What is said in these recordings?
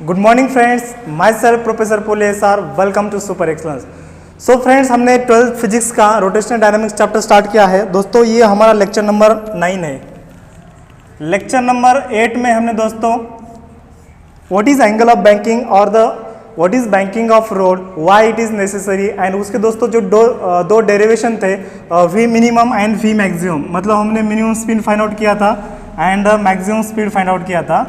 Good morning friends, my self professor Pole SR, welcome to super excellence. So friends, हमने 12th physics का rotational dynamics chapter start किया है। दोस्तों ये हमारा लेक्चर नंबर 9 है। लेक्चर नंबर 8 में हमने दोस्तों what is angle of banking और the what is banking of road, why it is necessary, and उसके दोस्तों जो दो डेरिवेशन थे, V minimum and V maximum, मतलब हमने मिनिमम स्पीड फाइंड आउट किया था and maximum speed find out किया था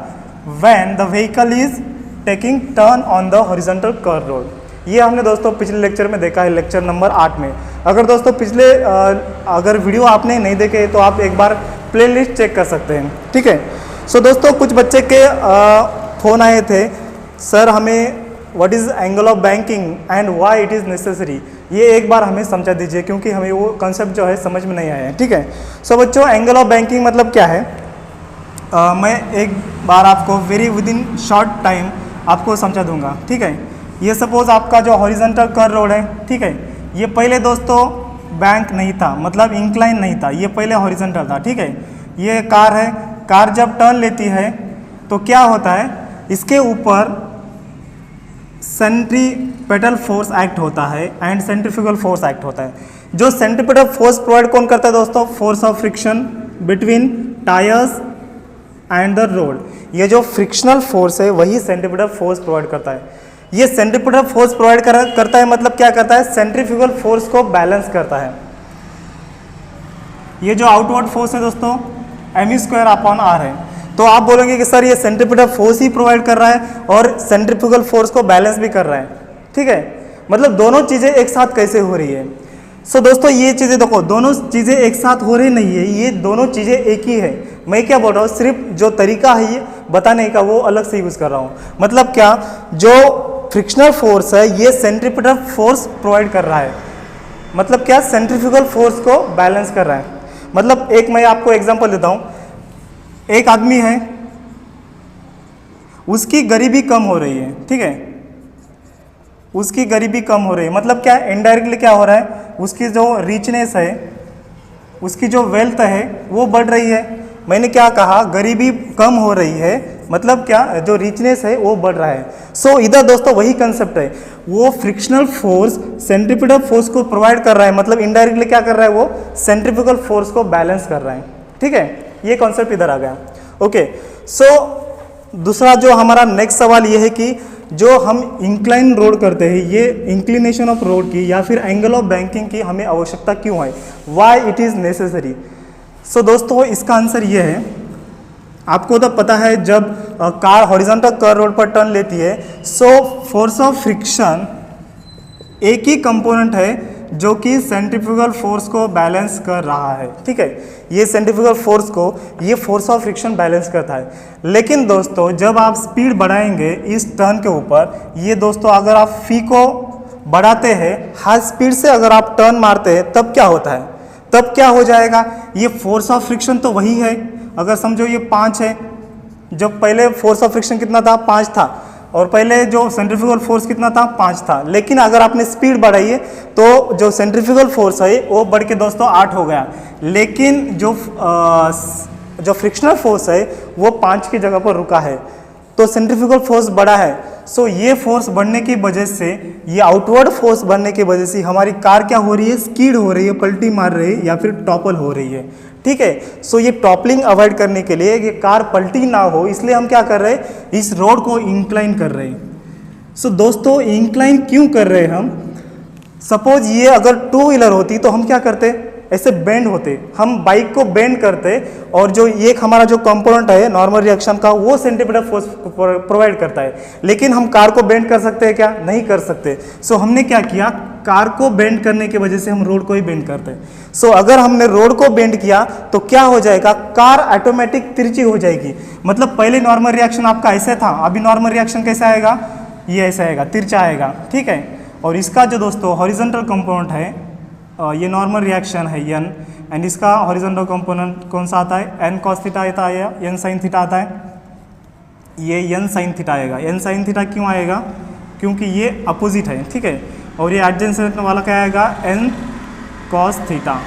when the vehicle is taking turn on the horizontal curve road. ये हमने दोस्तों पिछले लेक्चर में देखा है, लेक्चर नंबर 8 में। अगर दोस्तों पिछले अगर वीडियो आपने नहीं देखे तो आप एक बार प्लेलिस्ट चेक कर सकते हैं, ठीक है। सो दोस्तों कुछ बच्चे के फ़ोन आए थे, सर हमें what is angle of banking and why it is necessary, ये एक बार हमें समझा दीजिए, क्योंकि हमें वो कंसेप्ट जो है समझ में नहीं आया है, ठीक है। सो बच्चों, एंगल ऑफ बैंकिंग मतलब क्या है, मैं एक बार आपको very with in short time आपको समझा दूंगा, ठीक है। ये सपोज आपका जो हॉरिजॉन्टल कर्व रोड है, ठीक है, ये पहले दोस्तों बैंक नहीं था, मतलब इंक्लाइन नहीं था, ये पहले हॉरिजॉन्टल था, ठीक है। ये कार है, कार जब टर्न लेती है तो क्या होता है, इसके ऊपर सेंट्रीपेटल फोर्स एक्ट होता है एंड सेंट्रीफ्यूगल फोर्स एक्ट होता है। जो सेंट्रीपेटल फोर्स प्रोवाइड कौन करता है दोस्तों, force of friction between tyres and the road. ये जो फ्रिक्शनल फोर्स है वही सेंट्रीपेटल फोर्स प्रोवाइड करता है। ये सेंट्रीपेटल फोर्स प्रोवाइड करता है, मतलब क्या करता है, सेंट्रीफ्यूगल फोर्स को बैलेंस करता है। ये जो आउटवर्ड फोर्स है दोस्तों mE²/r है। तो आप बोलेंगे कि सर ये सेंट्रीपेटल फोर्स ही प्रोवाइड कर रहा है और सेंट्रीफ्यूगल फोर्स को बैलेंस भी कर रहा है, ठीक है। मतलब दोनों चीज़ें एक साथ कैसे हो रही है। सो दोस्तों ये चीज़ें देखो, दोनों चीज़ें एक साथ हो रही नहीं है, ये दोनों चीज़ें एक ही है। मैं क्या बोल रहा हूँ, सिर्फ जो तरीका है ये बताने का वो अलग से यूज़ कर रहा हूँ। मतलब क्या, जो फ्रिक्शनल फोर्स है ये सेंट्रीपेटल फोर्स प्रोवाइड कर रहा है, मतलब क्या, सेंट्रीफ्यूगल फोर्स को बैलेंस कर रहा है। मतलब एक मैं आपको एग्जांपल देता हूँ, एक आदमी है, उसकी गरीबी कम हो रही है, ठीक है, उसकी गरीबी कम हो रही है, मतलब क्या, इनडायरेक्टली क्या हो रहा है, उसकी जो रिचनेस है, उसकी जो वेल्थ है वो बढ़ रही है। मैंने क्या कहा, गरीबी कम हो रही है, मतलब क्या, जो रिचनेस है वो बढ़ रहा है। सो इधर दोस्तों वही कंसेप्ट है, वो फ्रिक्शनल फोर्स सेंट्रीपेटल फोर्स को प्रोवाइड कर रहा है, मतलब इनडायरेक्टली क्या कर रहा है, वो सेंट्रीफ्यूगल फोर्स को बैलेंस कर रहा है, ठीक है। ये कॉन्सेप्ट इधर आ गया, ओके। सो दूसरा जो हमारा नेक्स्ट सवाल ये है कि जो हम इंक्लाइन रोड करते हैं, ये इंक्लिनेशन ऑफ रोड की या फिर एंगल ऑफ बैंकिंग की हमें आवश्यकता क्यों है, व्हाई इट इज़ नेसेसरी। सो दोस्तों इसका आंसर ये है, आपको तो पता है जब कार हॉरिजॉन्टल कर्व रोड पर टर्न लेती है, सो फोर्स ऑफ फ्रिक्शन एक ही कंपोनेंट है जो कि सेंट्रीफ्यूगल फोर्स को बैलेंस कर रहा है, ठीक है। ये सेंट्रीफ्यूगल फोर्स को ये फोर्स ऑफ फ्रिक्शन बैलेंस करता है। लेकिन दोस्तों जब आप स्पीड बढ़ाएंगे इस टर्न के ऊपर, ये दोस्तों अगर आप फी को बढ़ाते हैं, हाई स्पीड से अगर आप टर्न मारते हैं, तब क्या होता है, तब क्या हो जाएगा, ये फोर्स ऑफ फ्रिक्शन तो वही है। अगर समझो ये 5 है, जब पहले फोर्स ऑफ फ्रिक्शन कितना था, 5 था, और पहले जो सेंट्रीफ्यूगल फोर्स कितना था, 5 था। लेकिन अगर आपने स्पीड बढ़ाई है तो जो सेंट्रीफ्यूगल फोर्स है वो बढ़ के दोस्तों 8 हो गया। लेकिन जो फ्रिक्शनल फोर्स है वो 5 की जगह पर रुका है, तो सेंट्रीफ्यूगल फोर्स बढ़ा है। सो ये फोर्स बढ़ने की वजह से, ये आउटवर्ड फोर्स बढ़ने की वजह से हमारी कार क्या हो रही है, स्कीड हो रही है, पलटी मार रही है या फिर टॉपल हो रही है, ठीक है। सो ये टॉपलिंग अवॉइड करने के लिए, ये कार पलटी ना हो, इसलिए हम क्या कर रहे हैं, इस रोड को इंक्लाइन कर रहे हैं। सो दोस्तों इंक्लाइन क्यों कर रहे हैं हम, सपोज ये अगर 2 व्हीलर होती तो हम क्या करते, ऐसे बेंड होते, हम बाइक को बेंड करते, और जो एक हमारा जो कंपोनेंट है नॉर्मल रिएक्शन का, वो सेंट्रीपेटल फोर्स प्रोवाइड करता है। लेकिन हम कार को बेंड कर सकते हैं क्या, नहीं कर सकते। सो हमने क्या किया, कार को बेंड करने की वजह से हम रोड को ही बेंड करते हैं। सो अगर हमने रोड को बेंड किया तो क्या हो जाएगा, कार ऑटोमेटिक तिरछी हो जाएगी। मतलब पहले नॉर्मल रिएक्शन आपका ऐसे था, अभी नॉर्मल रिएक्शन कैसा आएगा, ये ऐसा आएगा, तिरछा आएगा, ठीक है। और इसका जो दोस्तों हॉरिजॉन्टल कंपोनेंट है, ये नॉर्मल रिएक्शन है n, एंड इसका हॉरिजॉन्टल कंपोनेंट कौन सा आता है, n cos थीटा आता है या n sin थीटा आता है, ये n sin थीटा आएगा। n sin थीटा क्यों आएगा, क्योंकि ये अपोजिट है, ठीक है। और ये एडजेसेंट वाला क्या आएगा, n cos theta,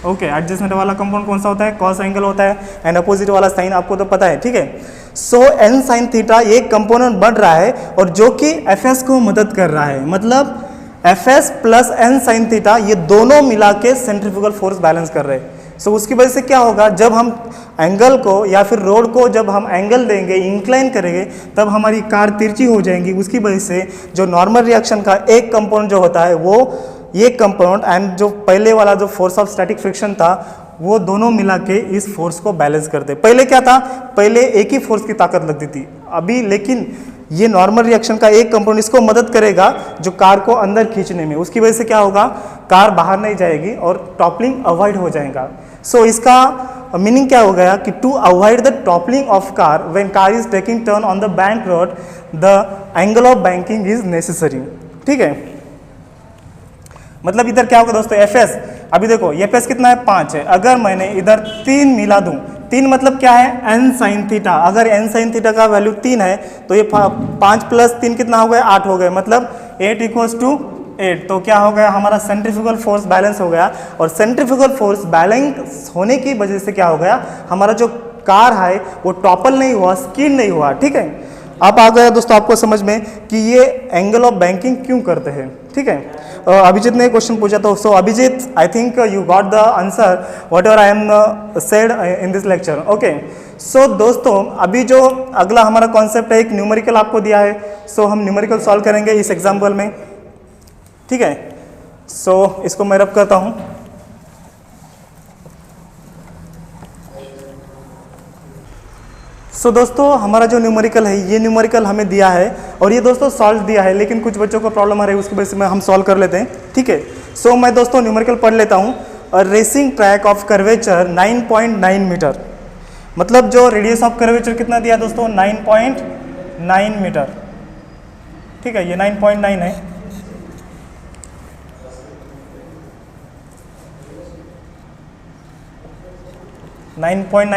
okay. Adjacent वाला कंपाउंड कौन सा होता है, कॉस एंगल होता है, एंड अपोजिट वाला साइन आपको तो पता है, ठीक है। सो एन साइन थीटा ये कंपोनेंट बढ़ रहा है और जो कि एफ एस को मदद कर रहा है, मतलब F S plus N sine theta ये दोनों मिला के सेंट्रीफ्यूगल फोर्स बैलेंस कर रहे हैं। सो उसकी वजह से क्या होगा, जब हम एंगल को या फिर रोड को जब हम एंगल देंगे, इंक्लाइन करेंगे, तब हमारी कार तिरछी हो जाएंगी। उसकी वजह से जो नॉर्मल रिएक्शन का एक कंपोनेंट जो होता है वो ये कंपोनेंट एंड जो पहले वाला जो फोर्स ऑफ स्टैटिक फ्रिक्शन था वो दोनों मिला के इस फोर्स को बैलेंस करते। पहले क्या था, पहले एक ही फोर्स की ताकत लगती थी, अभी लेकिन ये नॉर्मल रिएक्शन का एक कंपोनेंट इसको मदद करेगा जो कार को अंदर खींचने में। उसकी वजह से क्या होगा, कार बाहर नहीं जाएगी और टॉपलिंग अवॉइड हो जाएगा। सो इसका मीनिंग क्या हो गया कि to avoid the toppling of car when car is taking turn on the bank road the angle of banking is necessary. ठीक है, मतलब इधर क्या होगा दोस्तों, एफ एस, अभी देखो एफ एस कितना है 5 है, अगर मैंने इधर 3 मिला दूं, 3 मतलब क्या है एन साइन थीटा, अगर एन साइन थीटा का वैल्यू 3 है तो ये 5 प्लस 3 कितना हो गया 8 हो गया, मतलब 8 इक्वल्स टू 8। तो क्या हो गया, हमारा सेंट्रीफ्यूगल फोर्स बैलेंस हो गया और सेंट्रीफ्यूगल फोर्स बैलेंस होने की वजह से क्या हो गया, हमारा जो कार है वो टॉपल नहीं हुआ, स्किड नहीं हुआ। ठीक है, अब आ गया दोस्तों आपको समझ में कि ये एंगल ऑफ बैंकिंग क्यों करते हैं। ठीक है, अभिजीत ने क्वेश्चन पूछा था, so Abhijit I think you got the answer whatever I am said in this lecture. Okay, so दोस्तों अभी जो अगला हमारा कॉन्सेप्ट है, एक न्यूमेरिकल आपको दिया है, सो हम न्यूमेरिकल सॉल्व करेंगे इस एग्जाम्पल में। ठीक है, सो इसको मैं रब करता हूँ। सो दोस्तों हमारा जो न्यूमेरिकल है, ये न्यूमेरिकल हमें दिया है और ये दोस्तों सॉल्व दिया है, लेकिन कुछ बच्चों को प्रॉब्लम आ रही है, उसकी वजह से हम सॉल्व कर लेते हैं। ठीक है, सो मैं दोस्तों न्यूमेरिकल पढ़ लेता हूँ। Racing track of curvature 9.9 metre, मतलब जो रेडियस ऑफ कर्वेचर कितना दिया दोस्तों 9.9 मीटर। ठीक है, ये 9.9 है।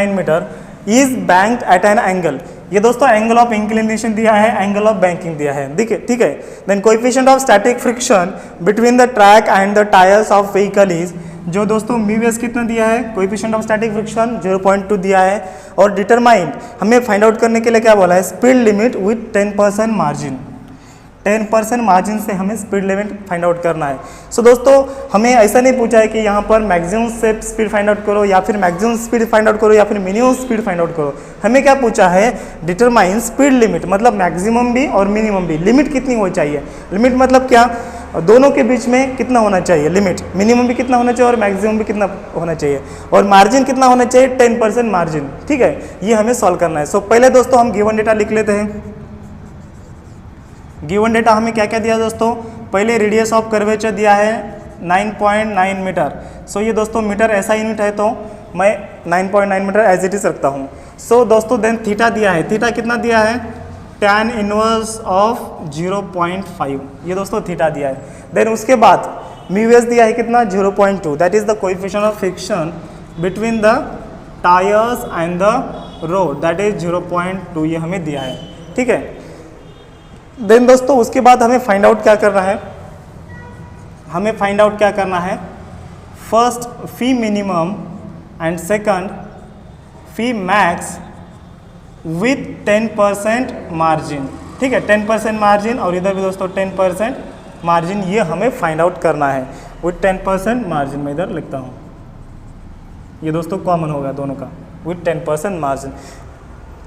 Metre is banked at an angle, ये दोस्तों एंगल ऑफ इंक्लिनेशन दिया है, एंगल ऑफ बैंकिंग दिया है। ठीक है, then coefficient of static friction between the track and the tyres of vehicle is, जो दोस्तों म्यू कितना दिया है, कोएफिशिएंट ऑफ स्टैटिक फ्रिक्शन 0.2 दिया है। और डिटरमाइन, हमें फाइंड आउट करने के लिए क्या बोला है, speed limit with 10% margin, 10% margin से हमें स्पीड लिमिट फाइंड आउट करना है। सो दोस्तों हमें ऐसा नहीं पूछा है कि यहाँ पर मैक्सिमम से स्पीड फाइंड आउट करो या फिर मैक्सिमम स्पीड फाइंड आउट करो या फिर मिनिमम स्पीड फाइंड आउट करो। हमें क्या पूछा है, डिटरमाइन स्पीड लिमिट, मतलब मैक्सिमम भी और मिनिमम भी, लिमिट कितनी होनी चाहिए। लिमिट मतलब क्या, दोनों के बीच में कितना होना चाहिए लिमिट, मिनिमम भी कितना होना चाहिए और मैक्सिमम भी कितना होना चाहिए, और मार्जिन कितना होना चाहिए 10% मार्जिन। ठीक है, ये हमें सॉल्व करना है। सो पहले दोस्तों हम गिवन डेटा लिख लेते हैं। गिवन डेटा हमें क्या क्या दिया दोस्तों, पहले रेडियस ऑफ कर्वेचर दिया है 9.9 मीटर। सो ये दोस्तों मीटर ऐसा यूनिट है तो मैं 9.9 मीटर एज इट इज रखता हूँ। सो दोस्तों देन थीटा दिया है, थीटा कितना दिया है tan इनवर्स ऑफ 0.5, ये दोस्तों थीटा दिया है। देन उसके बाद म्यू एस दिया है कितना 0.2, that is the coefficient of friction between the tyres and the road, that is 0.2, ये हमें दिया है। ठीक है, देन दोस्तों उसके बाद हमें फाइंड आउट क्या करना है, हमें फाइंड आउट क्या करना है, first fee minimum and second fee max with 10% margin. ठीक है, 10% मार्जिन और इधर भी दोस्तों 10% मार्जिन, ये हमें फाइंड आउट करना है विथ 10% मार्जिन। मैं इधर लिखता हूँ, ये दोस्तों कॉमन होगा दोनों का, विथ 10% मार्जिन।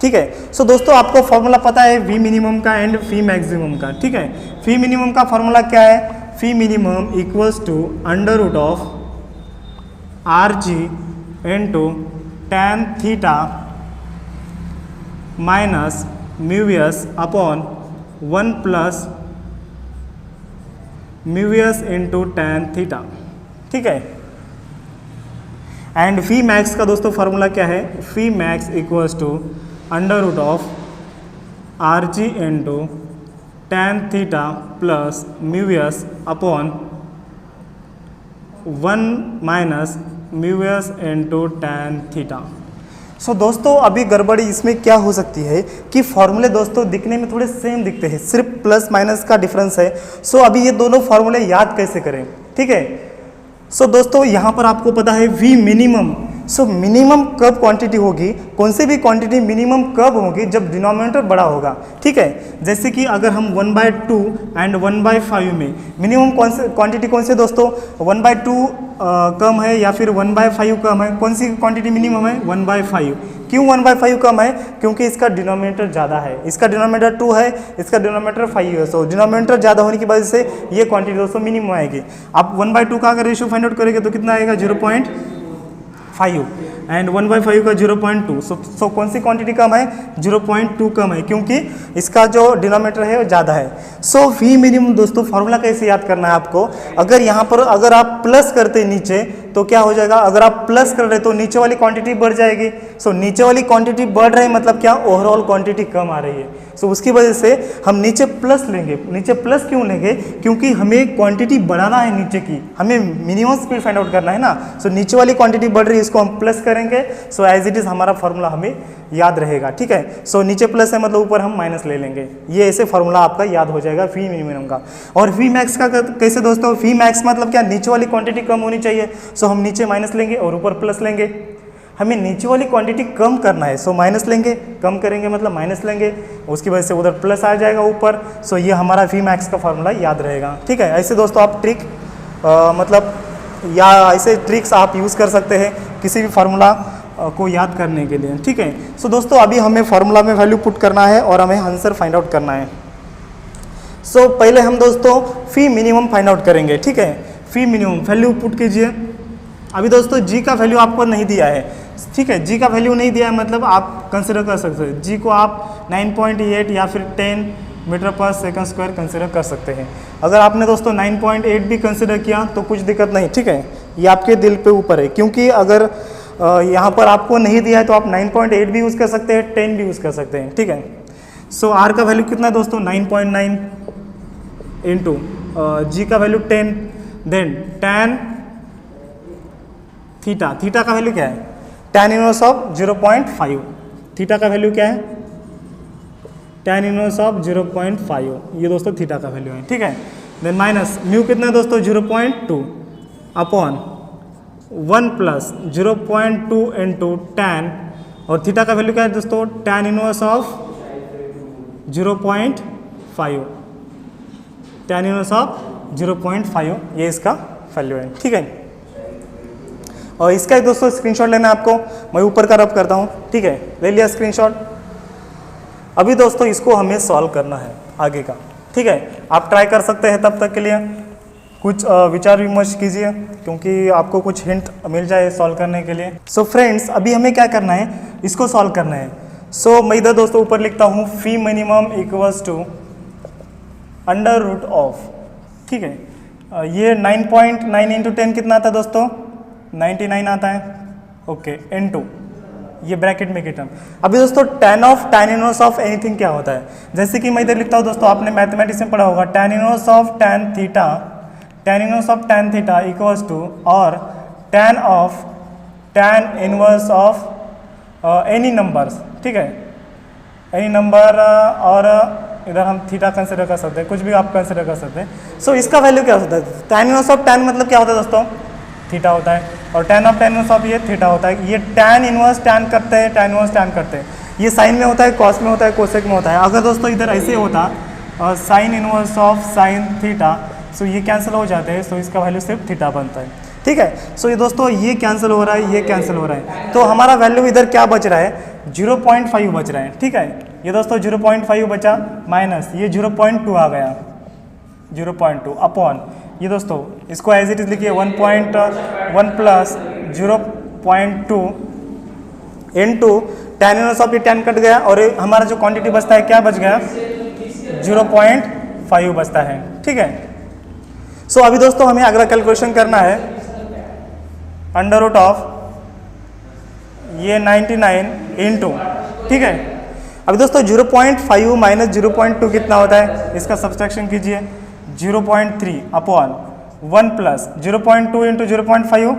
ठीक है, सो दोस्तों आपको फॉर्मूला पता है वी मिनिमम का एंड फी मैक्सिमम का। ठीक है, फी मिनिमम का फॉर्मूला क्या है, phi minimum equals to under root of R G into tan theta minus mu S upon 1 plus mu S into tan theta. ठीक है, एंड फी मैक्स का दोस्तों फॉर्मूला क्या है, phi max equals to under root of R G into tan theta plus mu S upon 1 minus mu S into tan theta. So दोस्तों अभी गड़बड़ी इसमें क्या हो सकती है कि फॉर्मूले दोस्तों दिखने में थोड़े सेम दिखते हैं, सिर्फ प्लस माइनस का डिफरेंस है। सो अभी ये दोनों फॉर्मूले याद कैसे करें। ठीक है, सो दोस्तों यहाँ पर आपको पता है वी मिनिमम, सो मिनिमम कब क्वांटिटी होगी, कौन सी भी क्वांटिटी मिनिमम कब होगी, जब डिनोमिनेटर बड़ा होगा। ठीक है, जैसे कि अगर हम 1/2 एंड 1/5 में मिनिमम क्वांटिटी कौन सी दोस्तों, 1/2 कम है या फिर 1/5 कम है, कौन सी क्वांटिटी मिनिमम है, 1/5। क्यों 1/5 कम है, क्योंकि इसका डिनोमिनेटर ज़्यादा है, इसका डिनोमिनेटर 2 है, इसका डिनोमिनेटर 5 है। सो डिनोमिनेटर ज़्यादा होने की वजह से ये क्वांटिटी दोस्तों मिनिमम आएगी। आप 1/2 का अगर रेशियो फाइंड आउट करेंगे तो कितना आएगा, 0.5 एंड 1/5 का 0.2। सो कौन सी क्वांटिटी कम है, 0.2 कम है, क्योंकि इसका जो डिनोमिनेटर है वो ज़्यादा है। सो वी मिनिमम दोस्तों फॉर्मूला कैसे याद करना है आपको, अगर यहाँ पर अगर आप प्लस करते नीचे तो क्या हो जाएगा, अगर आप प्लस कर रहे तो नीचे वाली क्वांटिटी बढ़ जाएगी। सो नीचे वाली क्वांटिटी बढ़ रही है मतलब क्या, ओवरऑल क्वांटिटी कम आ रही है। सो उसकी वजह से हम नीचे प्लस लेंगे। नीचे प्लस क्यों लेंगे, क्योंकि हमें क्वांटिटी बढ़ाना है नीचे की, हमें मिनिमम स्पीड फाइंड आउट करना है ना। सो नीचे वाली क्वांटिटी बढ़ रही है, इसको हम प्लस करेंगे। सो एज इट इज हमारा फॉर्मूला हमें याद रहेगा। ठीक है, सो नीचे प्लस है मतलब ऊपर हम माइनस ले लेंगे, ये ऐसे फॉर्मूला आपका याद हो जाएगा वी मिनिमम का। और वी मैक्स का कैसे दोस्तों, वी मैक्स मतलब क्या, नीचे वाली क्वांटिटी कम होनी चाहिए। सो हम नीचे माइनस लेंगे और ऊपर प्लस लेंगे। हमें नीचे वाली क्वांटिटी कम करना है, सो माइनस लेंगे, कम करेंगे मतलब माइनस लेंगे, उसकी वजह से उधर प्लस आ जाएगा ऊपर। सो ये हमारा वी मैक्स का फॉर्मूला याद रहेगा। ठीक है, ऐसे दोस्तों आप ट्रिक मतलब या ऐसे ट्रिक्स आप यूज़ कर सकते हैं किसी भी फार्मूला को याद करने के लिए। ठीक है, सो दोस्तों अभी हमें फार्मूला में वैल्यू पुट करना है और हमें आंसर फाइंड आउट करना है। सो पहले हम दोस्तों फी मिनिमम फाइंड आउट करेंगे। ठीक है, फी मिनिमम वैल्यू पुट कीजिए। अभी दोस्तों जी का वैल्यू आपको नहीं दिया है। ठीक है, जी का वैल्यू नहीं दिया है मतलब आप कंसिडर कर सकते हैं, जी को आप 9.8 या फिर 10 मीटर पर सेकंड स्क्वायर कंसिडर कर सकते हैं। अगर आपने दोस्तों 9.8 भी कंसिडर किया तो कुछ दिक्कत नहीं। ठीक है, ये आपके दिल पे ऊपर है, क्योंकि अगर यहाँ पर आपको नहीं दिया है तो आप 9.8 भी यूज़ कर सकते हैं, 10 भी यूज़ कर सकते हैं। ठीक है, सो आर का वैल्यू कितना है दोस्तों, 9.9 इंटू जी का value 10, then tan theta, theta का वैल्यू क्या है, tan इनवर्स ऑफ 0.5। थीटा का वैल्यू क्या है, tan इनवर्स ऑफ 0.5, ये दोस्तों थीटा का वैल्यू है। ठीक है, देन माइनस म्यू कितना है दोस्तों, 0.2 अपॉन 1 प्लस 0.2 इंटू tan, और थीटा का वैल्यू क्या है दोस्तों, tan inverse of 0.5, tan inverse of 0.5, ये इसका वैल्यू है। ठीक है, और इसका एक दोस्तों स्क्रीनशॉट लेना है आपको, मैं ऊपर का रब करता हूँ। ठीक है, ले लिया स्क्रीनशॉट। अभी दोस्तों इसको हमें सॉल्व करना है आगे का। ठीक है, आप ट्राई कर सकते हैं, तब तक के लिए कुछ विचार विमर्श कीजिए, क्योंकि आपको कुछ हिंट मिल जाए सॉल्व करने के लिए। सो फ्रेंड्स अभी हमें क्या करना है, इसको सॉल्व करना है। सो मैं इधर दोस्तों ऊपर लिखता हूँ phi minimum equals to under root of. ठीक है, ये 9.9 इंटू 10 कितना आता है दोस्तों, 99 आता है। ओके, इनटू ये ब्रैकेट में टर्म। अभी दोस्तों tan इनवर्स ऑफ एनीथिंग क्या होता है, जैसे कि मैं इधर लिखता हूँ दोस्तों, आपने मैथमेटिक्स में पढ़ा होगा tan inverse of tan theta, tan inverse of tan theta equals to और tan inverse of any numbers. ठीक है, एनी नंबर, और इधर हम थीटा कंसिडर कर सकते हैं, कुछ भी आप कंसिडर कर सकते हैं। सो इसका वैल्यू क्या होता है, tan इनवर्स ऑफ tan मतलब क्या होता है दोस्तों, थीटा होता है, और tan of tan inverse of ये थीटा होता है। ये tan इनवर्स tan करते हैं, tan इनवर्स tan करते हैं, ये साइन में होता है, कॉस में होता है, कोसेक में होता है। अगर दोस्तों इधर ऐसे होता sine inverse of sine theta, so ये कैंसिल हो जाते हैं, सो इसका वैल्यू सिर्फ थीटा बनता है। ठीक है, सो ये दोस्तों ये कैंसिल हो रहा है, ये कैंसिल हो रहा है, तो हमारा वैल्यू इधर क्या बच रहा है, 0.5 बच रहा है। ठीक है, ये दोस्तों 0.5 बचा, माइनस ये 0.2 आ गया, 0.2 अपॉन ये दोस्तों इसको एज इट इज लिखिए 1.1 plus 0.2 into tan inverse of ये tan कट गया, और हमारा जो क्वांटिटी बचता है क्या बच गया, 0.5 बचता है। ठीक है, सो अभी दोस्तों हमें अगला कैलकुलेशन करना है, अंडर रूट ऑफ ये 99 इंटू। ठीक है, अभी दोस्तों 0.5 माइनस 0.2 कितना होता है, इसका सब्सट्रैक्शन कीजिए, 0.3 अपॉन 1 प्लस 0.2 इंटू 0.5,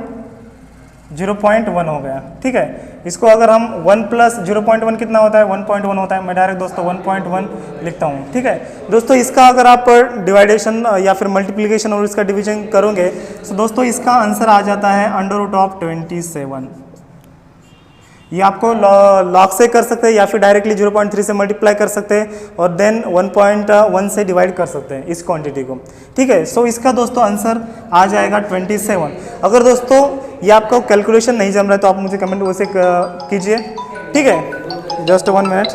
0.1 हो गया। ठीक है, इसको अगर हम 1 प्लस 0.1 कितना होता है, 1.1 होता है, मैं डायरेक्ट दोस्तों 1.1 लिखता हूँ। ठीक है, दोस्तों इसका अगर आप डिवाइडेशन या फिर मल्टीप्लिकेशन और इसका डिवीजन करोगे तो दोस्तों इसका आंसर आ जाता है अंडर रूट ऑफ 27। ये आपको लॉग से कर सकते हैं या फिर डायरेक्टली 0.3 से मल्टीप्लाई कर सकते हैं और देन 1.1 से डिवाइड कर सकते हैं इस क्वांटिटी को, ठीक है। सो इसका दोस्तों आंसर आ जाएगा 27। अगर दोस्तों ये आपको कैलकुलेशन नहीं जम रहा है तो आप मुझे कमेंट वैसे कीजिए, ठीक है, जस्ट 1 मिनट।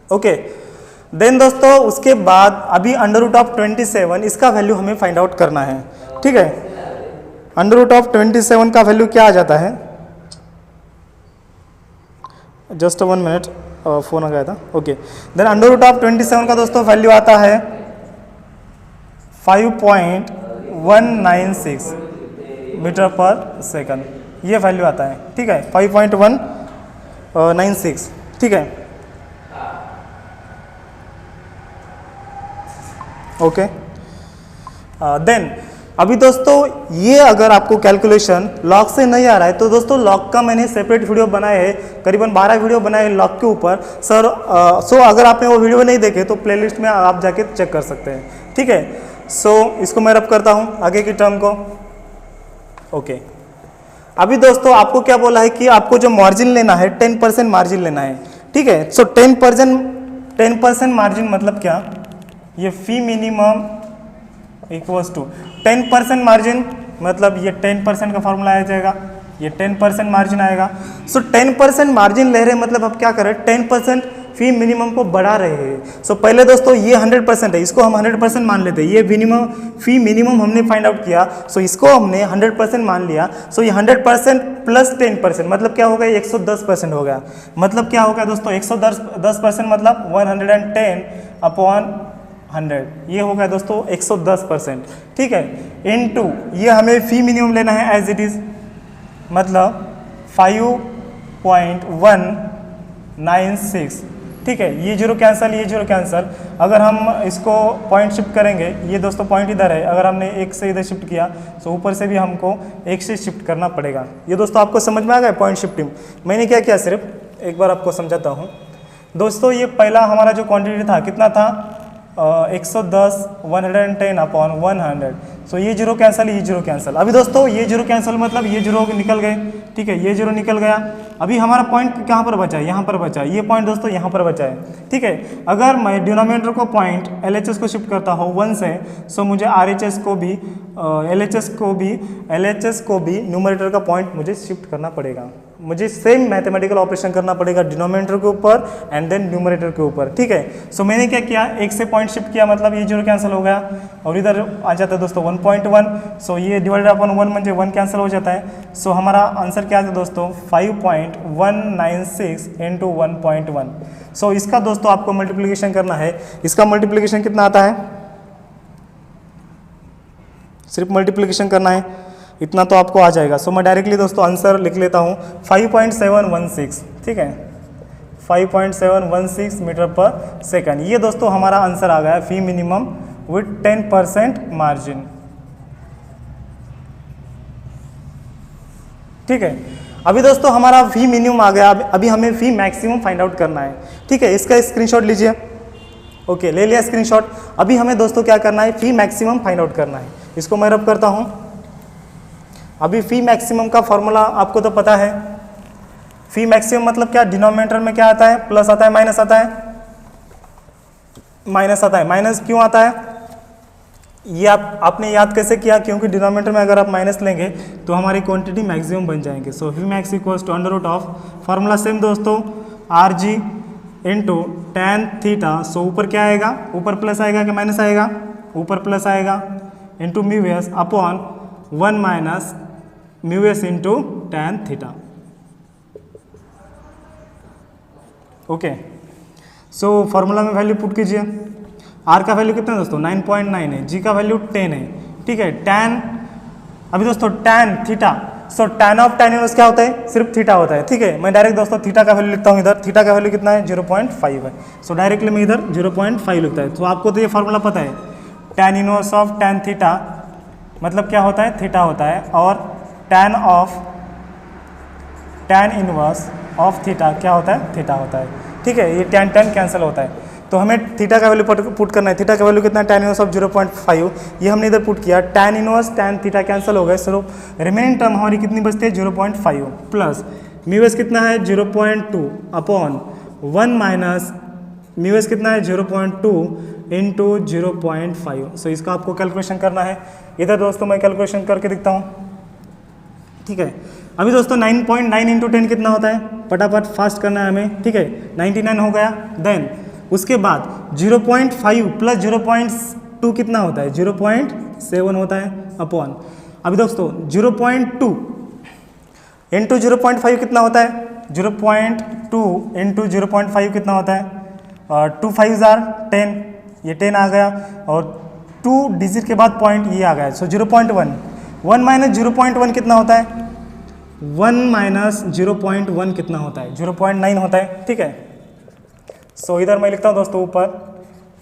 ओके, देन दोस्तों उसके बाद अभी अंडर रूट ऑफ 27 इसका वैल्यू हमें फाइंड आउट करना है, ठीक है। अंडर रूट ऑफ 27 का वैल्यू क्या आ जाता है, जस्ट 1 मिनट, फोन आ गया था। Okay, then under root of 27 का दोस्तों वैल्यू आता है 5.196 मीटर पर सेकंड, ये वैल्यू आता है, ठीक है, 5.196, ठीक है। ओके, देन अभी दोस्तों ये अगर आपको कैलकुलेशन लॉग से नहीं आ रहा है तो दोस्तों लॉग का मैंने सेपरेट वीडियो बनाए है, करीबन 12 वीडियो बनाए लॉग के ऊपर सर। सो अगर आपने वो वीडियो नहीं देखे तो प्लेलिस्ट में आप जाके चेक कर सकते हैं, ठीक है। सो इसको मैं रब करता हूँ आगे की टर्म को। ओके, अभी दोस्तों आपको क्या बोला है कि आपको जो मार्जिन लेना है 10% मार्जिन लेना है, ठीक है। सो 10% मार्जिन मतलब क्या, ये फी मिनिमम इक्वल्स टू 10% मार्जिन, मतलब ये 10% का फॉर्मूला आ जाएगा, ये 10% मार्जिन आएगा। सो 10% मार्जिन ले रहे हैं मतलब अब क्या करें, 10% फी मिनिमम को बढ़ा रहे हैं। सो पहले दोस्तों ये 100% है, इसको हम 100% मान लेते हैं। ये मिनिमम फी मिनिमम हमने फाइंड आउट किया, सो इसको हमने 100% मान लिया। सो ये 100% प्लस 10% मतलब क्या हो गया, 110% हो गया। मतलब क्या हो गया दोस्तों, 110% मतलब 110 अपॉन 100, ये हो गया दोस्तों 110%, ठीक है। इनटू ये हमें फी मिनिमम लेना है एज इट इज, मतलब 5.196, ठीक है। ये जीरो कैंसिल, ये जीरो कैंसिल। अगर हम इसको पॉइंट शिफ्ट करेंगे, ये दोस्तों पॉइंट इधर है, अगर हमने एक से इधर शिफ्ट किया तो ऊपर से भी हमको एक से शिफ्ट करना पड़ेगा। ये दोस्तों आपको समझ में आ गया पॉइंट शिफ्टिंग। मैंने क्या किया, सिर्फ एक बार आपको समझाता हूँ दोस्तों। ये पहला हमारा जो क्वान्टिटी था कितना था, 110 110 अपॉन 100। सो ये जीरो कैंसिल, ये जीरो कैंसिल। अभी दोस्तों ये जीरो कैंसिल मतलब ये जीरो निकल गए, ठीक है, ये जीरो निकल गया। अभी हमारा पॉइंट कहाँ पर बचा है, यहाँ पर बचा है। ये पॉइंट दोस्तों यहाँ पर बचा है, ठीक है। अगर मैं डिनोमिनेटर को पॉइंट LHS को शिफ्ट करता हूँ 1 से, सो मुझे RHS को भी LHS को भी न्यूमरेटर का पॉइंट मुझे शिफ्ट करना पड़ेगा। मुझे सेम मैथमेटिकल ऑपरेशन करना पड़ेगा डिनोमिनेटर के ऊपर एंड देन न्यूमरेटर के ऊपर, ठीक है। सो मैंने क्या किया, एक से पॉइंट शिफ्ट किया, मतलब ये जीरो कैंसिल हो गया और इधर आ जाता है दोस्तों 1.1। सो ये डिवाइडेड अपॉन 1 म्हणजे 1 कैंसिल हो जाता है। सो हमारा आंसर क्या आता है दोस्तों, 5.196 इंटू 1.1। सो इसका दोस्तों आपको मल्टीप्लीकेशन करना है। इसका मल्टीप्लीकेशन कितना आता है, सिर्फ मल्टीप्लीकेशन करना है, इतना तो आपको आ जाएगा। सो मैं डायरेक्टली दोस्तों आंसर लिख लेता हूँ 5.716, ठीक है, 5.716 मीटर पर सेकंड। ये दोस्तों हमारा आंसर आ गया फी मिनिमम विथ 10% मार्जिन, ठीक है। अभी दोस्तों हमारा फी मिनिमम आ गया, अभी हमें फी मैक्सिमम फाइंड आउट करना है, ठीक है। इसका स्क्रीनशॉट लीजिए। ओके, ले लिया स्क्रीनशॉट। अभी हमें दोस्तों क्या करना है, फी मैक्सिमम फाइंड आउट करना है। इसको मैं रब करता हूँ। अभी फी मैक्सिमम का फॉर्मूला आपको तो पता है। फी मैक्सिमम मतलब क्या, डिनोमिनेटर में क्या आता है, प्लस आता है, माइनस आता है, माइनस आता है। माइनस क्यों आता है, ये आपने याद कैसे किया, क्योंकि डिनोमिनेटर में अगर आप माइनस लेंगे तो हमारी क्वांटिटी मैक्सिमम बन जाएंगे। So phi max equals to under root of, formula same दोस्तों, RG into tan theta. So ऊपर क्या आएगा, ऊपर प्लस आएगा कि माइनस आएगा, ऊपर प्लस आएगा, into mu S upon 1 minus mu S into tan theta. Okay, so formula में वैल्यू पुट कीजिए। R का वैल्यू कितना है दोस्तों, 9.9 है, G का वैल्यू 10 है, ठीक है। tan, अभी दोस्तों tan theta, so tan of tan inverse क्या होता है, सिर्फ थीटा होता है, ठीक है। मैं डायरेक्ट दोस्तों थीटा का वैल्यू लिखता हूँ इधर। थीटा का वैल्यू कितना है, 0.5 है। सो डायरेक्टली मैं इधर 0.5 लिखता है। तो आपको तो ये फॉर्मूला पता है, tan inverse of tan theta मतलब क्या होता है, थीटा होता है, और tan इनवर्स ऑफ थीटा क्या होता है, थीटा होता है, ठीक है। ये tan कैंसिल होता है। तो हमें थीटा का वैल्यू पुट करना है। थीटा का वैल्यू कितना है, tan इनवर्स ऑफ 0.5, ये हमने इधर पुट किया। tan inverse tan theta cancel हो गए, सो रिमेनिंग टर्म हमारी कितनी बचती है, 0.5 प्लस म्यू एस कितना है 0.2 अपॉन 1 माइनस म्यू एस कितना है 0.2 इंटू 0.5। सो इसका आपको कैलकुलेशन करना है। इधर दोस्तों मैं कैलकुलेशन करके दिखता हूँ, ठीक है। अभी दोस्तों 9.9 इंटू 10 कितना होता है, फटाफट फास्ट करना है हमें, ठीक है। 99 हो गया। देन उसके बाद 0.5 प्लस 0.2 कितना होता है, 0.7 होता है अपॉन, अभी दोस्तों 0.2 इंटू 0.5 कितना होता है, 0.2 इंटू 0.5 कितना होता है, 2 5 10, ये 10 आ गया और 2 डिजिट के बाद पॉइंट ये आ गया। सो 0.1, 1 माइनस 0.1 कितना होता है, 1 माइनस 0.1 कितना होता है, 0.9 होता है, ठीक है। सो इधर मैं लिखता हूँ दोस्तों ऊपर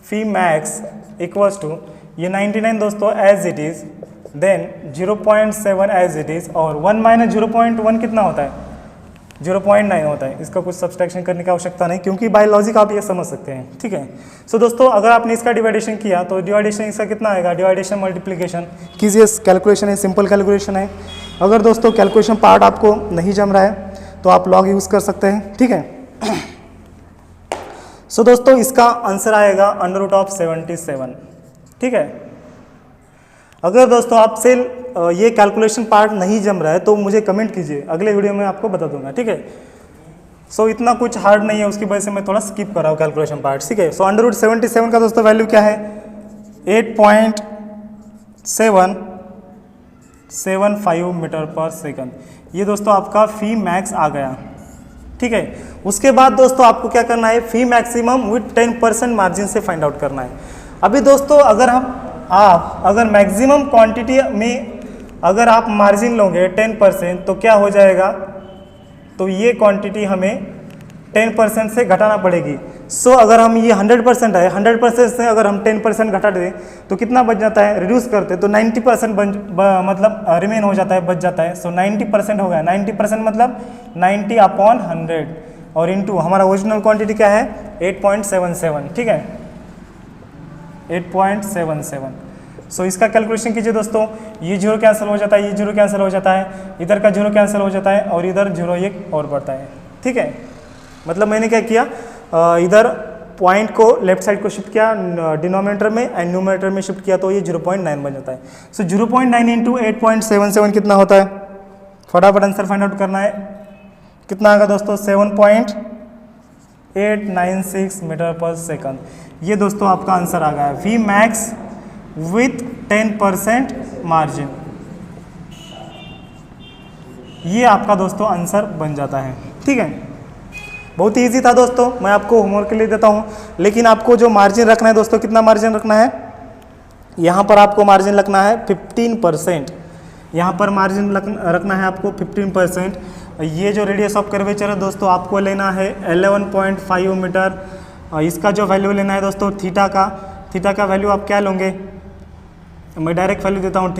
फी मैक्स इक्वल्स टू ये 99 दोस्तों as it is, then 0.7 as it is और 1 माइनस 0.1 कितना होता है, 0.9 होता है। इसका कुछ सब्सट्रैक्शन करने की आवश्यकता नहीं, क्योंकि बाय लॉजिक आप ये समझ सकते हैं, ठीक है। सो दोस्तों अगर आपने इसका डिवाइडेशन किया तो डिवाइडेशन इसका कितना आएगा, डिवाइडेशन मल्टीप्लिकेशन कीजिए, कैलकुलेशन है, सिंपल कैलकुलेशन है। अगर दोस्तों कैलकुलेशन पार्ट आपको नहीं जम रहा है तो आप लॉग यूज़ कर सकते हैं, ठीक है। सो दोस्तों इसका आंसर आएगा √77, ठीक है। अगर दोस्तों आपसे ये कैलकुलेशन पार्ट नहीं जम रहा है तो मुझे कमेंट कीजिए, अगले वीडियो में आपको बता दूंगा, ठीक है। सो इतना कुछ हार्ड नहीं है, उसकी वजह से मैं थोड़ा स्किप कर रहा हूँ कैलकुलेशन पार्ट, ठीक है। सो √77 का दोस्तों वैल्यू क्या है, 8.775 मीटर पर सेकंड। ये दोस्तों आपका फी मैक्स आ गया, ठीक है। उसके बाद दोस्तों आपको क्या करना है, फी मैक्सिमम विथ 10% मार्जिन से फाइंड आउट करना है। अभी दोस्तों अगर अगर मैक्सिमम क्वांटिटी में अगर आप मार्जिन लोगे 10% तो क्या हो जाएगा, तो ये क्वांटिटी हमें 10% से घटाना पड़ेगी। सो अगर हम ये 100% है, 100% से अगर हम 10% घटा दें तो कितना बच जाता है, रिड्यूस करते तो 90% मतलब रिमेन हो जाता है, बच जाता है। सो 90% हो गया, 90% मतलब 90 अपॉन 100 और इंटू हमारा ओरिजिनल क्वांटिटी क्या है 8.77, ठीक है, 8.77। सो इसका कैलकुलेशन कीजिए दोस्तों, ये 0 कैंसिल हो जाता है, ये 0 कैंसिल हो जाता है, इधर का 0 कैंसिल हो जाता है और इधर 0 एक और बढ़ता है, ठीक है। मतलब मैंने क्या किया, इधर पॉइंट को लेफ्ट साइड को शिफ्ट किया डिनोमिनेटर में एंड न्यूमरेटर में शिफ्ट किया तो ये 0.9 बन जाता है। सो 0.9 इंटू 8.77 कितना होता है, फटाफट आंसर फाइंड आउट करना है, कितना आएगा दोस्तों 7.896 मीटर पर सेकंड। ये दोस्तों आपका आंसर आ गया है, वी मैक्स विथ 10% मार्जिन। ये आपका दोस्तों आंसर बन जाता है, ठीक है। बहुत ही ईजी था दोस्तों, मैं आपको होमवर्क के लिए देता हूँ, लेकिन आपको जो मार्जिन रखना है दोस्तों, कितना मार्जिन रखना है, यहाँ पर आपको मार्जिन रखना है 15%, यहाँ पर मार्जिन रखना है आपको 15%। ये जो रेडियस ऑफ कर्वेचर है दोस्तों आपको लेना है 11.5 मीटर। इसका जो वैल्यू लेना है दोस्तों थीटा का वैल्यू आप क्या लोगे, मैं डायरेक्ट वैल्यू देता हूँ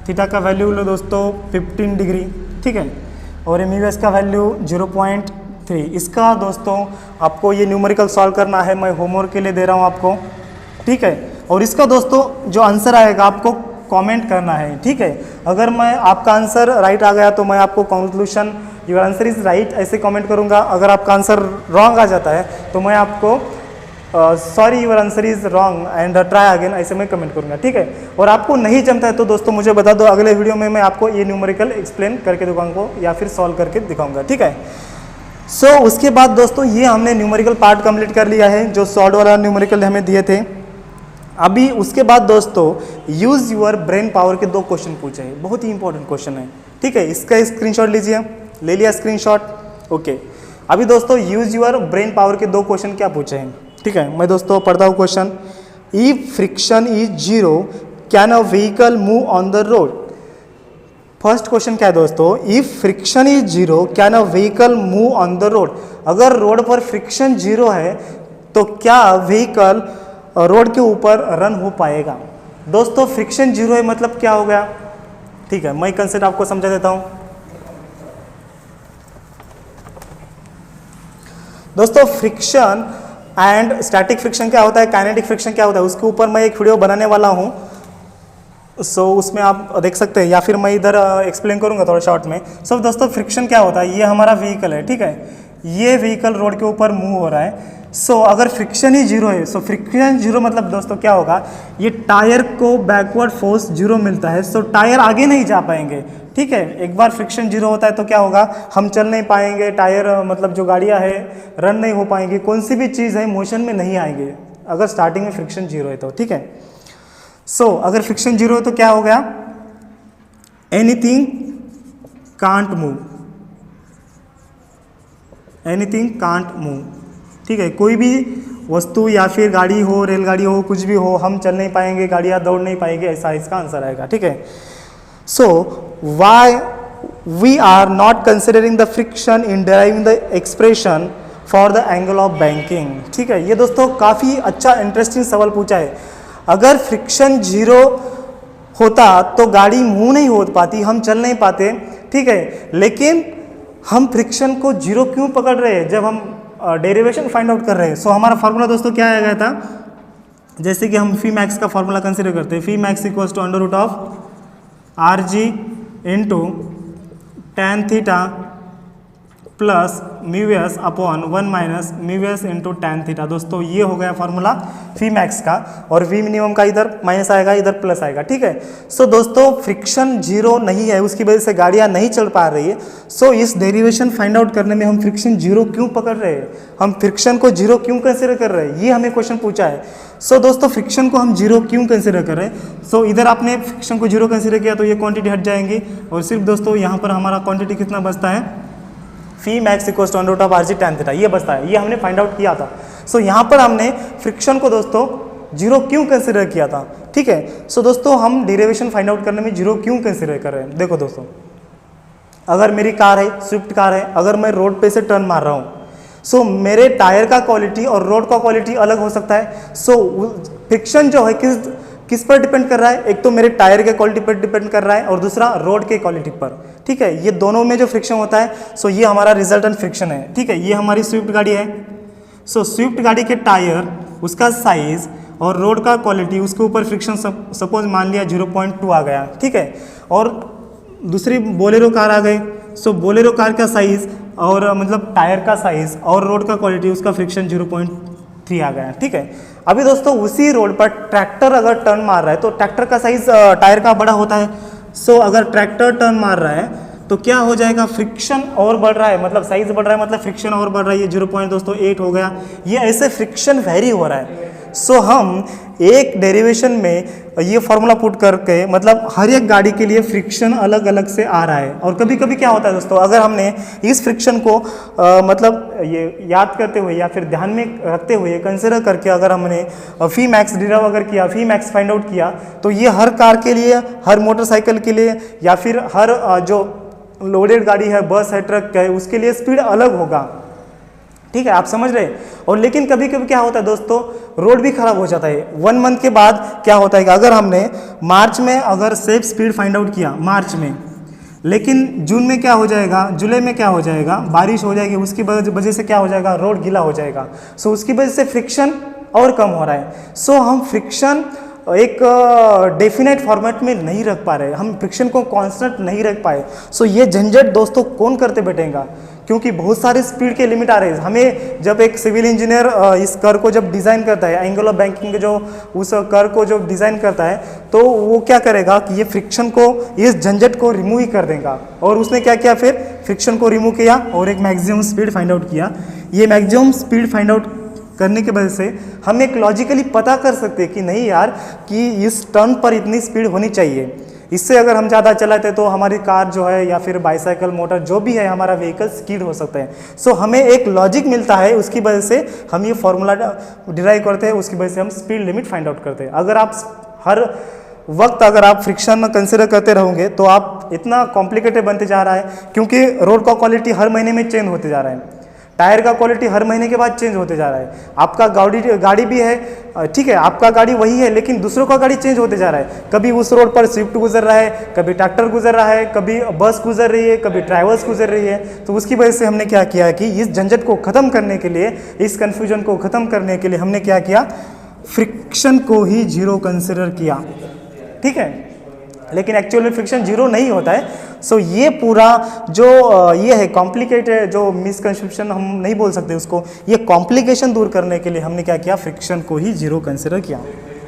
थीटा का वैल्यू लो दोस्तों 15 डिग्री, ठीक है। और एमयूएस का वैल्यू 0.3। इसका दोस्तों आपको ये न्यूमेरिकल सॉल्व करना है, मैं होमवर्क के लिए दे रहा हूँ आपको, ठीक है। और इसका दोस्तों जो आंसर आएगा आपको कमेंट करना है, ठीक है। अगर मैं आपका आंसर राइट आ गया तो मैं आपको conclusion your answer is right ऐसे कमेंट करूँगा। अगर आपका आंसर रॉन्ग आ जाता है तो मैं आपको sorry your answer is wrong and try again ऐसे मैं कमेंट करूँगा, ठीक है। और आपको नहीं जमता है तो दोस्तों मुझे बता दो, अगले वीडियो में मैं आपको ये न्यूमेरिकल एक्सप्लेन करके दिखाऊंगा या फिर सॉल्व करके दिखाऊंगा, ठीक है। सो उसके बाद दोस्तों ये हमने न्यूमेरिकल पार्ट कंप्लीट कर लिया है, जो सॉल्व वाला न्यूमेरिकल हमें दिए थे। अभी उसके बाद दोस्तों यूज योर ब्रेन पावर के 2 क्वेश्चन पूछे हैं, बहुत ही इंपॉर्टेंट क्वेश्चन है, ठीक है। इसका स्क्रीनशॉट लीजिए, ले लिया स्क्रीनशॉट, ओके। अभी दोस्तों यूज योर ब्रेन पावर के 2 क्वेश्चन क्या पूछे हैं, ठीक है। मैं दोस्तों पढ़ता हूँ question. If friction is 0 can a vehicle move on the road. First question क्या है दोस्तों, if friction is 0 can a vehicle move on the road. अगर रोड पर फ्रिक्शन 0 है तो क्या व्हीकल रोड के ऊपर रन हो पाएगा। दोस्तों फ्रिक्शन 0 है मतलब क्या हो गया, ठीक है। मैं कंसेप्ट आपको समझा देता हूं दोस्तों। फ्रिक्शन एंड स्टैटिक फ्रिक्शन क्या होता है, काइनेटिक फ्रिक्शन क्या होता है, उसके ऊपर मैं एक वीडियो बनाने वाला हूं। उसमें आप देख सकते हैं, या फिर मैं इधर एक्सप्लेन करूंगा थोड़ा शॉर्ट में। दोस्तों फ्रिक्शन क्या होता है, ये हमारा व्हीकल है, ठीक है, ये व्हीकल रोड के ऊपर मूव हो रहा है। अगर फ्रिक्शन ही जीरो है, फ्रिक्शन जीरो मतलब दोस्तों क्या होगा, ये टायर को बैकवर्ड फोर्स जीरो मिलता है, टायर आगे नहीं जा पाएंगे, ठीक है। एक बार फ्रिक्शन जीरो होता है तो क्या होगा, हम चल नहीं पाएंगे, टायर मतलब जो गाड़ियाँ है रन नहीं हो पाएंगी, कौन सी भी चीज़ है मोशन में नहीं आएंगे अगर स्टार्टिंग में फ्रिक्शन जीरो है तो, ठीक है। अगर फ्रिक्शन जीरो है तो क्या हो गया, anything can't move, anything can't move, ठीक है। कोई भी वस्तु या फिर गाड़ी हो, रेलगाड़ी हो, कुछ भी हो, हम चल नहीं पाएंगे, गाड़ियाँ दौड़ नहीं पाएंगे, ऐसा इसका आंसर आएगा, ठीक है। Why we are not considering the friction in deriving the expression for the angle of banking, ठीक है। ये दोस्तों काफ़ी अच्छा इंटरेस्टिंग सवाल पूछा है। अगर फ्रिक्शन जीरो होता तो गाड़ी मूव नहीं हो पाती, हम चल नहीं पाते, ठीक है। लेकिन हम फ्रिक्शन को जीरो क्यों पकड़ रहे हैं, जब हम डेरिवेशन फाइंड आउट कर रहे हैं। हमारा फार्मूला दोस्तों क्या आ गया था, जैसे कि हम फी मैक्स का फार्मूला कंसीडर करते हैं, phi max equals to under root of R G into tan theta plus mu S upon 1 minus mu S into tan theta. दोस्तों ये हो गया फार्मूला फी मैक्स का, और वी मिनिमम का इधर माइनस आएगा, इधर प्लस आएगा, ठीक है। दोस्तों फ्रिक्शन जीरो नहीं है, उसकी वजह से गाड़ियाँ नहीं चल पा रही है। इस डेरिवेशन फाइंड आउट करने में हम फ्रिक्शन जीरो क्यों पकड़ रहे हैं, हम फ्रिक्शन को जीरो क्यों कंसिडर कर रहे हैं, ये हमें क्वेश्चन पूछा है। दोस्तों फ्रिक्शन को हम जीरो क्यों कंसिडर कर रहे हैं, इधर आपने फ्रिक्शन को जीरो कंसिडर किया तो ये क्वांटिटी हट जाएंगी, और सिर्फ दोस्तों यहाँ पर हमारा क्वांटिटी कितना बचता है, phi max equals to under root of R G tan theta, ये बचता है, ये हमने फाइंड आउट किया था। यहाँ पर हमने फ्रिक्शन को दोस्तों जीरो क्यों कंसिडर किया था, ठीक है। दोस्तों हम डेरिवेशन फाइंड आउट करने में जीरो क्यों कंसिडर कर रहे हैं, देखो दोस्तों, अगर मेरी कार है, स्विफ्ट कार है, अगर मैं रोड पे से टर्न मार रहा हूँ, मेरे टायर का क्वालिटी और रोड का क्वालिटी अलग हो सकता है। फ्रिक्शन जो है किस पर डिपेंड कर रहा है, एक तो मेरे टायर के क्वालिटी पर डिपेंड कर रहा है, और दूसरा रोड के क्वालिटी पर, ठीक है। ये दोनों में जो फ्रिक्शन होता है, ये हमारा रिजल्टेंट फ्रिक्शन है, ठीक है। ये हमारी स्विफ्ट गाड़ी है, स्विफ्ट गाड़ी के टायर, उसका साइज और रोड का क्वालिटी, उसके ऊपर फ्रिक्शन सपोज मान लिया 0.2 आ गया, ठीक है। और दूसरी बोलेरो कार आ गई, बोलेरो कार का साइज और मतलब टायर का साइज और रोड का क्वालिटी, उसका फ्रिक्शन 0.3 आ गया, ठीक है। अभी दोस्तों उसी रोड पर ट्रैक्टर अगर टर्न मार रहा है तो ट्रैक्टर का साइज टायर का बड़ा होता है। अगर ट्रैक्टर टर्न मार रहा है तो क्या हो जाएगा, फ्रिक्शन और बढ़ रहा है, मतलब साइज बढ़ रहा है, मतलब फ्रिक्शन और बढ़ रहा है, ये 0.8 हो गया, ये ऐसे फ्रिक्शन वेरी हो रहा है। हम एक डेरिवेशन में ये फॉर्मूला पुट करके, मतलब हर एक गाड़ी के लिए फ्रिक्शन अलग अलग से आ रहा है। और कभी कभी क्या होता है दोस्तों, अगर हमने इस फ्रिक्शन को मतलब ये याद करते हुए या फिर ध्यान में रखते हुए कंसिडर करके अगर हमने फी मैक्स डिराइव अगर किया, फी मैक्स फाइंड आउट किया, तो ये हर कार के लिए, हर मोटरसाइकिल के लिए, या फिर हर जो लोडेड गाड़ी है, बस है, ट्रक है, उसके लिए स्पीड अलग होगा, ठीक है, आप समझ रहे हैं। और लेकिन कभी कभी क्या होता है दोस्तों, रोड भी खराब हो जाता है। 1 मंथ के बाद क्या होता है कि अगर हमने मार्च में अगर सेफ स्पीड फाइंड आउट किया मार्च में, लेकिन जून में क्या हो जाएगा, जुलाई में क्या हो जाएगा, बारिश हो जाएगी, उसकी वजह से क्या हो जाएगा, रोड गीला हो जाएगा। उसकी वजह से फ्रिक्शन और कम हो रहा है। हम फ्रिक्शन एक डेफिनेट फॉर्मेट में नहीं रख पा रहे, हम फ्रिक्शन को कांस्टेंट नहीं रख पाए। ये झंझट दोस्तों कौन करते बैठेगा, क्योंकि बहुत सारे स्पीड के लिमिट आ रहे हैं। हमें जब एक सिविल इंजीनियर इस कर को जब डिज़ाइन करता है, एंगल ऑफ बैंकिंग के जो उस कर को जो डिज़ाइन करता है, तो वो क्या करेगा कि ये फ्रिक्शन को, इस झंझट को रिमूव ही कर देगा। और उसने क्या किया, फिर फ्रिक्शन को रिमूव किया और एक मैक्सिमम स्पीड फाइंड आउट किया। ये मैक्सिमम स्पीड फाइंड आउट करने की वजह से हम एक लॉजिकली पता कर सकते हैं कि नहीं यार, कि इस टर्न पर इतनी स्पीड होनी चाहिए, इससे अगर हम ज़्यादा चलाते तो हमारी कार जो है या फिर बाइसाइकिल, मोटर जो भी है, हमारा व्हीकल स्किड हो सकता है। हमें एक लॉजिक मिलता है, उसकी वजह से हम ये फॉर्मूला डिराइव करते हैं, उसकी वजह से हम स्पीड लिमिट फाइंड आउट करते हैं। अगर आप हर वक्त अगर आप फ्रिक्शन कंसिडर करते रहोगे तो आप इतना कॉम्प्लिकेटेड बनते जा रहा है, क्योंकि रोड का क्वालिटी हर महीने में चेंज होते जा रहा है, टायर का क्वालिटी हर महीने के बाद चेंज होते जा रहा है। आपका गाड़ी भी है, ठीक है, आपका गाड़ी वही है, लेकिन दूसरों का गाड़ी चेंज होते जा रहा है। कभी उस रोड पर स्विफ्ट गुजर रहा है, कभी ट्रैक्टर गुजर रहा है, कभी बस गुजर रही है, कभी ट्रैवल्स गुजर रही है। तो उसकी वजह से हमने क्या किया कि इस झंझट को ख़त्म करने के लिए, इस कन्फ्यूजन को ख़त्म करने के लिए हमने क्या किया, फ्रिक्शन को ही जीरो कंसिडर किया, ठीक है। लेकिन एक्चुअल में फ्रिक्शन जीरो नहीं होता है। सो ये पूरा जो ये है कॉम्प्लिकेटेड, जो मिसकंसेप्शन हम नहीं बोल सकते उसको, ये कॉम्प्लिकेशन दूर करने के लिए हमने क्या किया, फ्रिक्शन को ही जीरो कंसिडर किया।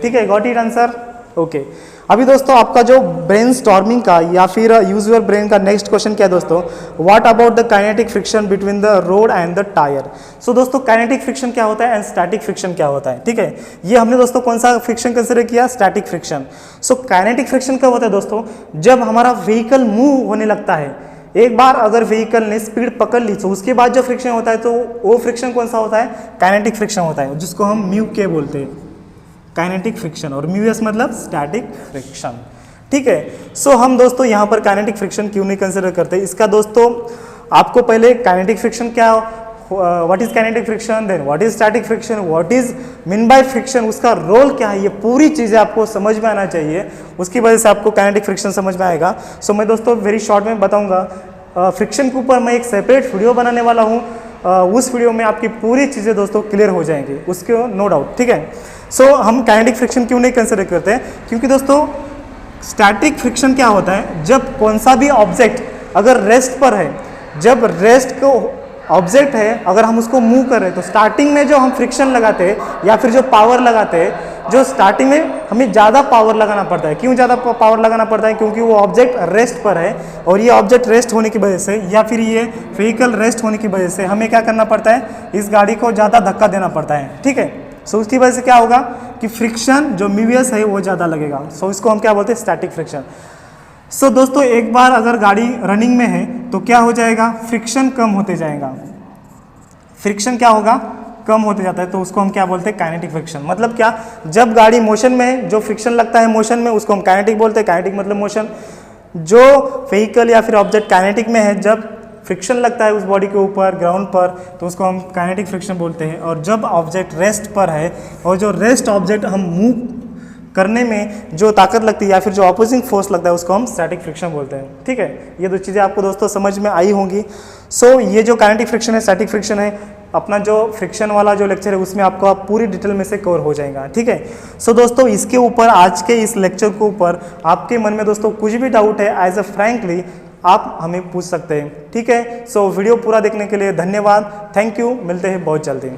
ठीक है, गॉट इट आंसर? ओके। अभी दोस्तों आपका जो ब्रेन स्टॉर्मिंग का या फिर यूज योर ब्रेन का नेक्स्ट क्वेश्चन क्या है दोस्तों, what about the kinetic friction between the road and the tyre. So दोस्तों काइनेटिक फ्रिक्शन क्या होता है एंड स्टैटिक फ्रिक्शन क्या होता है। ठीक है, ये हमने दोस्तों कौन सा फ्रिक्शन कंसिडर किया, static friction. So kinetic friction कब होता है दोस्तों, जब हमारा व्हीकल मूव होने लगता है। एक बार अगर व्हीकल ने स्पीड पकड़ ली तो उसके बाद जो फ्रिक्शन होता है तो वो फ्रिक्शन कौन सा होता है, काइनेटिक फ्रिक्शन होता है, जिसको हम म्यू के बोलते हैं, काइनेटिक फ्रिक्शन, और म्यूएस मतलब स्टैटिक फ्रिक्शन। ठीक है, सो हम दोस्तों यहाँ पर काइनेटिक फ्रिक्शन क्यों नहीं कंसिडर करते, इसका दोस्तों आपको पहले काइनेटिक फ्रिक्शन क्या, what is kinetic friction, then what is static friction, what is mean by friction, उसका रोल क्या है, ये पूरी चीज़ें आपको समझ में आना चाहिए, उसकी वजह से आपको काइनेटिक फ्रिक्शन समझ में आएगा। सो मैं दोस्तों वेरी शॉर्ट में बताऊँगा, फ्रिक्शन के ऊपर मैं एक सेपरेट वीडियो बनाने वाला हूँ, उस वीडियो में आपकी पूरी चीज़ें दोस्तों क्लियर हो जाएंगी, उसके नो डाउट। ठीक है, सो हम काइनेटिक फ्रिक्शन क्यों नहीं कंसिडर करते हैं, क्योंकि दोस्तों स्टैटिक फ्रिक्शन क्या होता है, जब कौन सा भी ऑब्जेक्ट अगर रेस्ट पर है, जब रेस्ट को ऑब्जेक्ट है अगर हम उसको मूव कर रहे हैं तो स्टार्टिंग में जो हम फ्रिक्शन लगाते हैं या फिर जो पावर लगाते हैं, जो स्टार्टिंग में हमें ज़्यादा पावर लगाना पड़ता है। क्यों ज़्यादा पावर लगाना पड़ता है, क्योंकि वो ऑब्जेक्ट रेस्ट पर है, और ये ऑब्जेक्ट रेस्ट होने की वजह से या फिर ये व्हीकल रेस्ट होने की वजह से हमें क्या करना पड़ता है, इस गाड़ी को ज़्यादा धक्का देना पड़ता है। ठीक है, सो उसकी वजह से क्या होगा कि फ्रिक्शन जो म्यूएस है वो ज़्यादा लगेगा। सो इसको हम क्या बोलते हैं, स्टैटिक फ्रिक्शन। सो दोस्तों एक बार अगर गाड़ी रनिंग में है तो क्या हो जाएगा, फ्रिक्शन कम होते जाएगा, फ्रिक्शन क्या होगा, कम होते जाता है, तो उसको हम क्या बोलते हैं, काइनेटिक फ्रिक्शन। मतलब क्या, जब गाड़ी मोशन में है, जो फ्रिक्शन लगता है मोशन में उसको हम काइनेटिक बोलते हैं, काइनेटिक मतलब मोशन। जो व्हीकल या फिर ऑब्जेक्ट काइनेटिक में है, जब फ्रिक्शन लगता है उस बॉडी के ऊपर ग्राउंड पर तो उसको हम काइनेटिक फ्रिक्शन बोलते हैं, और जब ऑब्जेक्ट रेस्ट पर है और जो रेस्ट ऑब्जेक्ट हम मूव करने में जो ताकत लगती है या फिर जो ऑपोजिंग फोर्स लगता है उसको हम स्टैटिक फ्रिक्शन बोलते हैं। ठीक है, ये दो चीज़ें आपको दोस्तों समझ में आई होंगी। सो ये जो काइनेटिक फ्रिक्शन है, स्टैटिक फ्रिक्शन है, अपना जो फ्रिक्शन वाला जो लेक्चर है उसमें आपको आप पूरी डिटेल में से कवर हो जाएगा। ठीक है, सो दोस्तों इसके ऊपर आज के इस लेक्चर के ऊपर आपके मन में दोस्तों कुछ भी डाउट है, एज अ फ्रैंकली आप हमें पूछ सकते हैं। ठीक है, सो वीडियो पूरा देखने के लिए धन्यवाद, थैंक यू, मिलते हैं बहुत जल्दी।